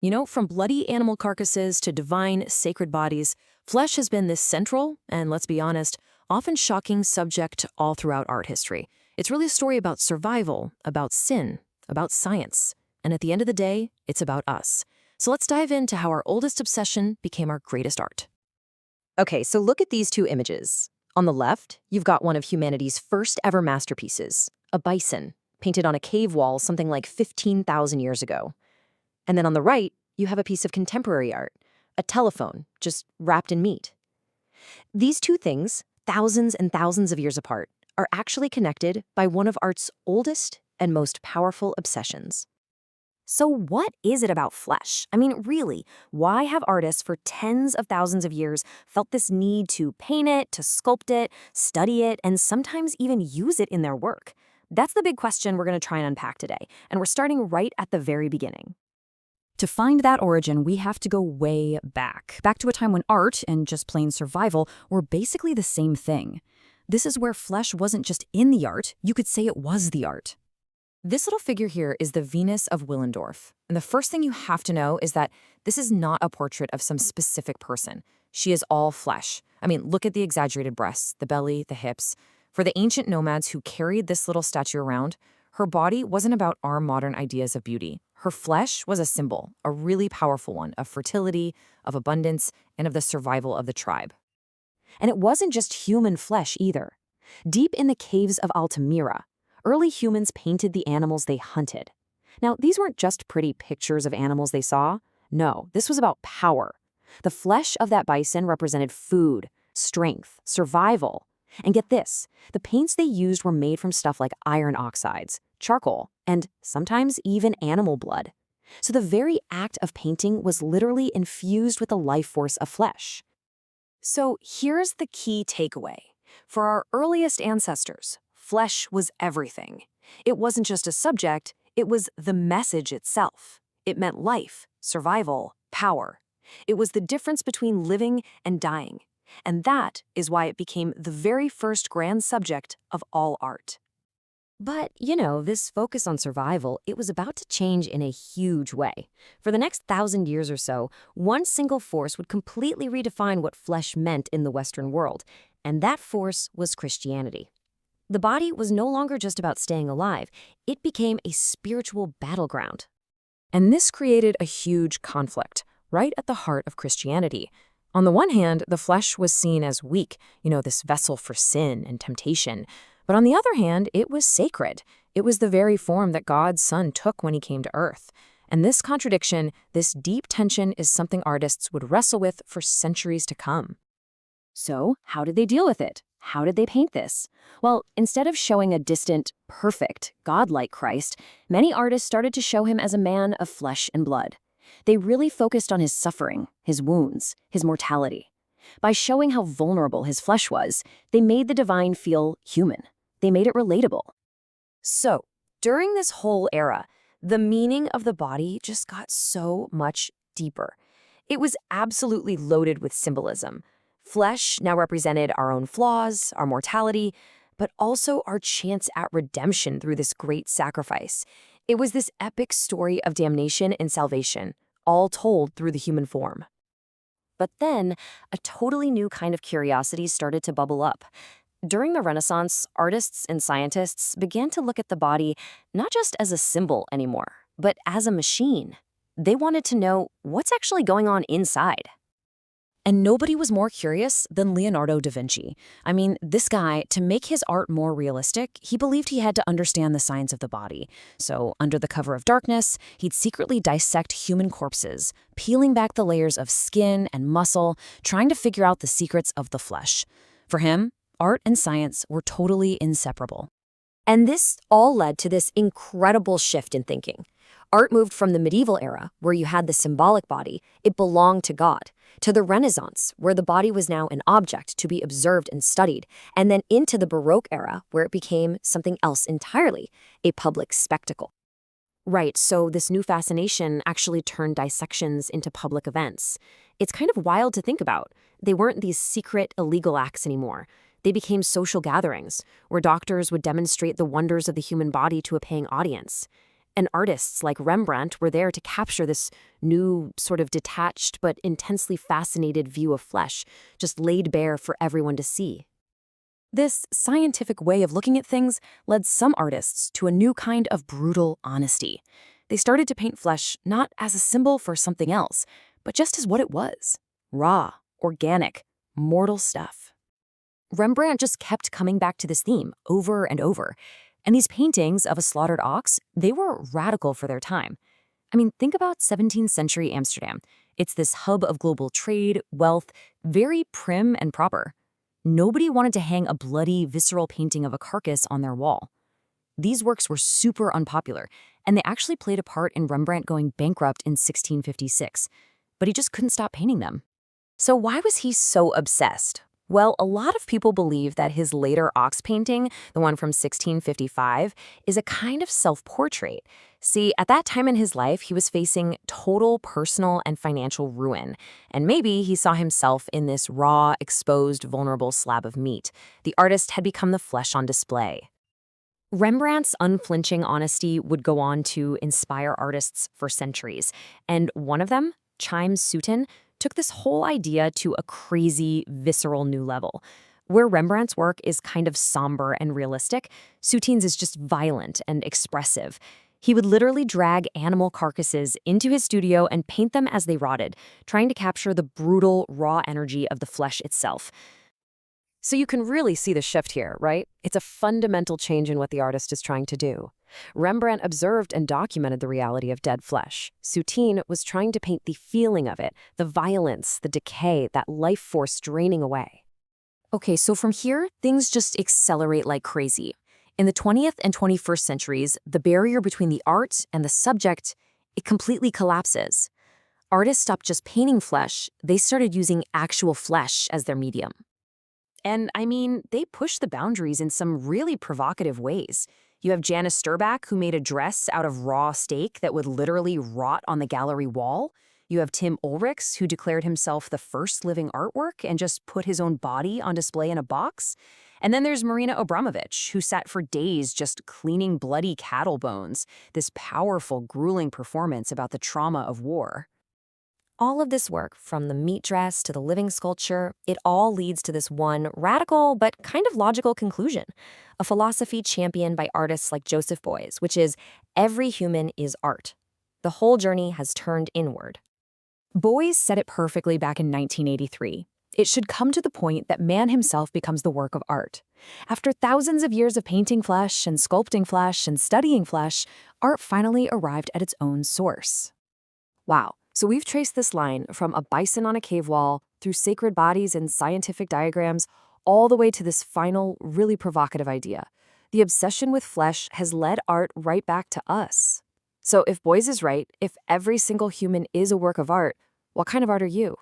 From bloody animal carcasses to divine, sacred bodies, flesh has been this central, and let's be honest, often shocking subject all throughout art history. It's really a story about survival, about sin, about science, and at the end of the day, it's about us. So let's dive into how our oldest obsession became our greatest art. Okay, so look at these two images. On the left, you've got one of humanity's first ever masterpieces, a bison, painted on a cave wall something like 15,000 years ago. And then on the right, you have a piece of contemporary art, a telephone, just wrapped in meat. These two things, thousands and thousands of years apart, are actually connected by one of art's oldest and most powerful obsessions. So what is it about flesh? I mean, really, why have artists for tens of thousands of years felt this need to paint it, to sculpt it, study it, and sometimes even use it in their work? That's the big question we're going to try and unpack today, and we're starting right at the very beginning. To find that origin, we have to go way back to a time when art and just plain survival were basically the same thing. This is where flesh wasn't just in the art, you could say it was the art. This little figure here is the Venus of Willendorf, and the first thing you have to know is that this is not a portrait of some specific person. She is all flesh. I mean, look at the exaggerated breasts, the belly, the hips. For the ancient nomads who carried this little statue around, her body wasn't about our modern ideas of beauty. Her flesh was a symbol, a really powerful one, of fertility, of abundance, and of the survival of the tribe. And it wasn't just human flesh either. Deep in the caves of Altamira, early humans painted the animals they hunted. Now, these weren't just pretty pictures of animals they saw. No, this was about power. The flesh of that bison represented food, strength, survival. And get this, the paints they used were made from stuff like iron oxides, charcoal, and sometimes even animal blood. So the very act of painting was literally infused with the life force of flesh. So here's the key takeaway. For our earliest ancestors, flesh was everything. It wasn't just a subject, it was the message itself. It meant life, survival, power. It was the difference between living and dying. And that is why it became the very first grand subject of all art. But, this focus on survival, it was about to change in a huge way. For the next 1,000 years or so, one single force would completely redefine what flesh meant in the Western world, and that force was Christianity. The body was no longer just about staying alive, it became a spiritual battleground. And this created a huge conflict, right at the heart of Christianity. On the one hand, the flesh was seen as weak, this vessel for sin and temptation. But on the other hand, it was sacred. It was the very form that God's Son took when he came to earth. And this contradiction, this deep tension, is something artists would wrestle with for centuries to come. So, how did they deal with it? How did they paint this? Well, instead of showing a distant, perfect, godlike Christ, many artists started to show him as a man of flesh and blood. They really focused on his suffering, his wounds, his mortality. By showing how vulnerable his flesh was, they made the divine feel human. They made it relatable. So, during this whole era, the meaning of the body just got so much deeper. It was absolutely loaded with symbolism. Flesh now represented our own flaws, our mortality, but also our chance at redemption through this great sacrifice. It was this epic story of damnation and salvation, all told through the human form. But then, a totally new kind of curiosity started to bubble up. During the Renaissance, artists and scientists began to look at the body not just as a symbol anymore, but as a machine. They wanted to know what's actually going on inside. And nobody was more curious than Leonardo da Vinci. I mean, this guy, to make his art more realistic, he believed he had to understand the science of the body. So, under the cover of darkness, he'd secretly dissect human corpses, peeling back the layers of skin and muscle, trying to figure out the secrets of the flesh. For him, art and science were totally inseparable. And this all led to this incredible shift in thinking. Art moved from the medieval era, where you had the symbolic body, it belonged to God, to the Renaissance, where the body was now an object to be observed and studied, and then into the Baroque era, where it became something else entirely, a public spectacle. Right, so this new fascination actually turned dissections into public events. It's kind of wild to think about. They weren't these secret, illegal acts anymore. They became social gatherings, where doctors would demonstrate the wonders of the human body to a paying audience. And artists like Rembrandt were there to capture this new, sort of detached but intensely fascinated view of flesh, just laid bare for everyone to see. This scientific way of looking at things led some artists to a new kind of brutal honesty. They started to paint flesh not as a symbol for something else, but just as what it was: raw, organic, mortal stuff. Rembrandt just kept coming back to this theme over and over. And these paintings of a slaughtered ox, they were radical for their time. I mean, think about 17th century Amsterdam. It's this hub of global trade, wealth, very prim and proper. Nobody wanted to hang a bloody, visceral painting of a carcass on their wall. These works were super unpopular, and they actually played a part in Rembrandt going bankrupt in 1656. But he just couldn't stop painting them. So why was he so obsessed? Well, a lot of people believe that his later ox painting, the one from 1655, is a kind of self-portrait. See, at that time in his life, he was facing total personal and financial ruin. And maybe he saw himself in this raw, exposed, vulnerable slab of meat. The artist had become the flesh on display. Rembrandt's unflinching honesty would go on to inspire artists for centuries. And one of them, Chimes Sutton, took this whole idea to a crazy, visceral new level. Where Rembrandt's work is kind of somber and realistic, Sutton's is just violent and expressive. He would literally drag animal carcasses into his studio and paint them as they rotted, trying to capture the brutal, raw energy of the flesh itself. So you can really see the shift here, right? It's a fundamental change in what the artist is trying to do. Rembrandt observed and documented the reality of dead flesh. Sutton was trying to paint the feeling of it, the violence, the decay, that life force draining away. Okay, so from here, things just accelerate like crazy. In the 20th and 21st centuries, the barrier between the art and the subject, it completely collapses. Artists stopped just painting flesh, they started using actual flesh as their medium. And I mean, they pushed the boundaries in some really provocative ways. You have Janice Sturbach, who made a dress out of raw steak that would literally rot on the gallery wall. You have Tim Ulrichs, who declared himself the first living artwork and just put his own body on display in a box. And then there's Marina Abramovich, who sat for days just cleaning bloody cattle bones, this powerful, grueling performance about the trauma of war. All of this work, from the meat dress to the living sculpture, it all leads to this one radical but kind of logical conclusion, a philosophy championed by artists like Joseph Beuys, which is every human is art. The whole journey has turned inward. Beuys said it perfectly back in 1983. It should come to the point that man himself becomes the work of art. After thousands of years of painting flesh and sculpting flesh and studying flesh, art finally arrived at its own source. Wow. So we've traced this line from a bison on a cave wall, through sacred bodies and scientific diagrams, all the way to this final, really provocative idea. The obsession with flesh has led art right back to us. So if Beuys is right, if every single human is a work of art, what kind of art are you?